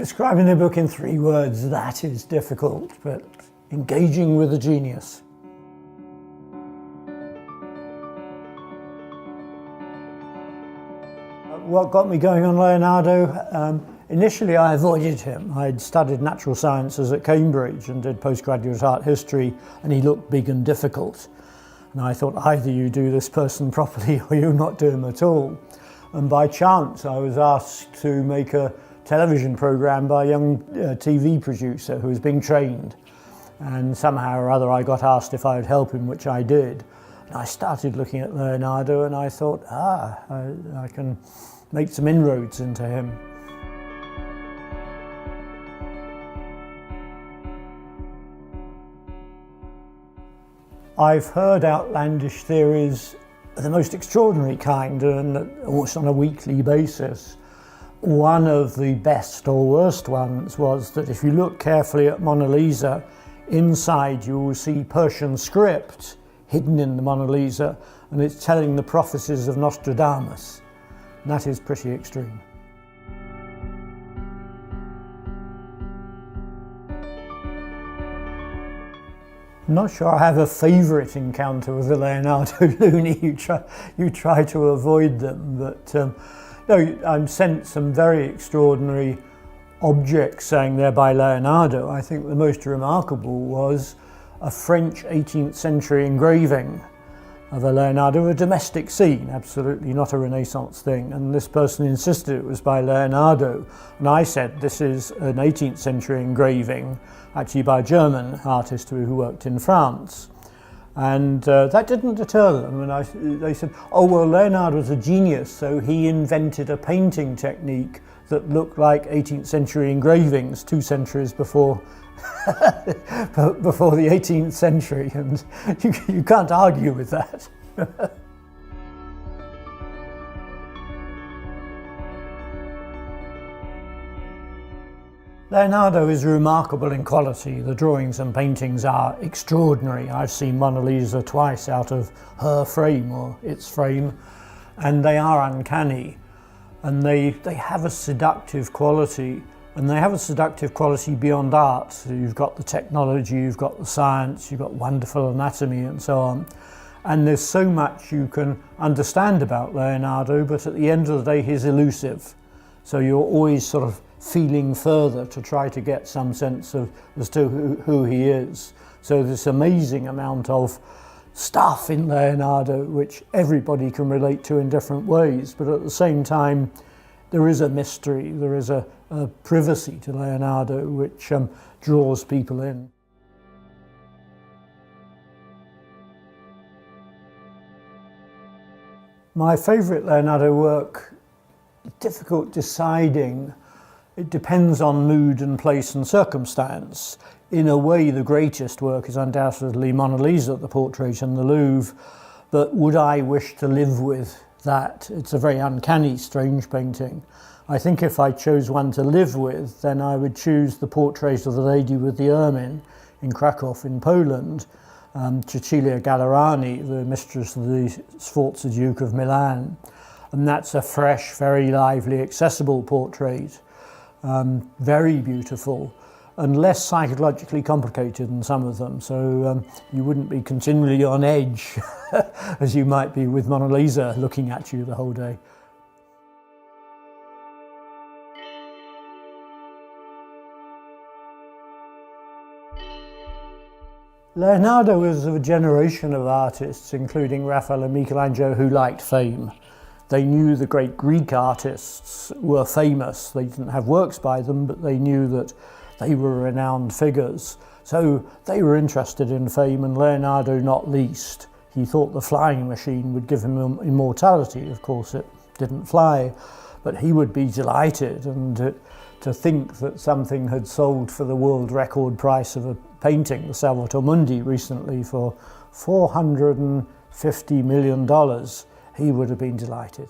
Describing the book in 3 words, that is difficult, but engaging with a genius. What got me going on Leonardo? Initially I avoided him. I'd studied natural sciences at Cambridge and did postgraduate art history, and he looked big and difficult. And I thought, either you do this person properly or you not do him at all. And by chance I was asked to make a television program by a young TV producer who was being trained. And somehow or other I got asked if I would help him, which I did. And I started looking at Leonardo and I thought, I can make some inroads into him. I've heard outlandish theories of the most extraordinary kind, and almost on a weekly basis. One of the best or worst ones was that if you look carefully at Mona Lisa, inside you will see Persian script hidden in the Mona Lisa, and it's telling the prophecies of Nostradamus. And that is pretty extreme. I'm not sure I have a favourite encounter with the Leonardo Luni. You try to avoid them, but no, I'm sent some very extraordinary objects saying they're by Leonardo. I think the most remarkable was a French 18th century engraving of a Leonardo, a domestic scene, absolutely not a Renaissance thing. And this person insisted it was by Leonardo. And I said, this is an 18th century engraving, actually by a German artist who worked in France. And that didn't deter them. And they said, oh, well, Leonardo was a genius, so he invented a painting technique that looked like 18th century engravings 2 centuries before before the 18th century, and you can't argue with that. Leonardo is remarkable in quality. The drawings and paintings are extraordinary. I've seen Mona Lisa twice out of her frame or its frame, and they are uncanny, and they have a seductive quality. And they have a seductive quality beyond art. So you've got the technology, you've got the science, you've got wonderful anatomy and so on. And there's so much you can understand about Leonardo, but at the end of the day he's elusive. So you're always sort of feeling further to try to get some sense of as to who he is. So this amazing amount of stuff in Leonardo which everybody can relate to in different ways, but at the same time there is a mystery, there is a privacy to Leonardo which draws people in. My favourite Leonardo work, difficult deciding. It depends on mood and place and circumstance. In a way, the greatest work is undoubtedly Mona Lisa, the portrait in the Louvre, but would I wish to live with that? It's a very uncanny, strange painting. I think if I chose one to live with, then I would choose the portrait of the lady with the ermine in Krakow in Poland, Cecilia Gallerani, the mistress of the Sforza Duke of Milan. And that's a fresh, very lively, accessible portrait, very beautiful, and less psychologically complicated than some of them. So you wouldn't be continually on edge as you might be with Mona Lisa looking at you the whole day. Leonardo was of a generation of artists, including Raphael and Michelangelo, who liked fame. They knew the great Greek artists were famous. They didn't have works by them, but they knew that they were renowned figures. So they were interested in fame, and Leonardo not least. He thought the flying machine would give him immortality. Of course, it didn't fly, but he would be delighted. And to think that something had sold for the world record price of a painting, the Salvator Mundi, recently for $450 million, he would have been delighted.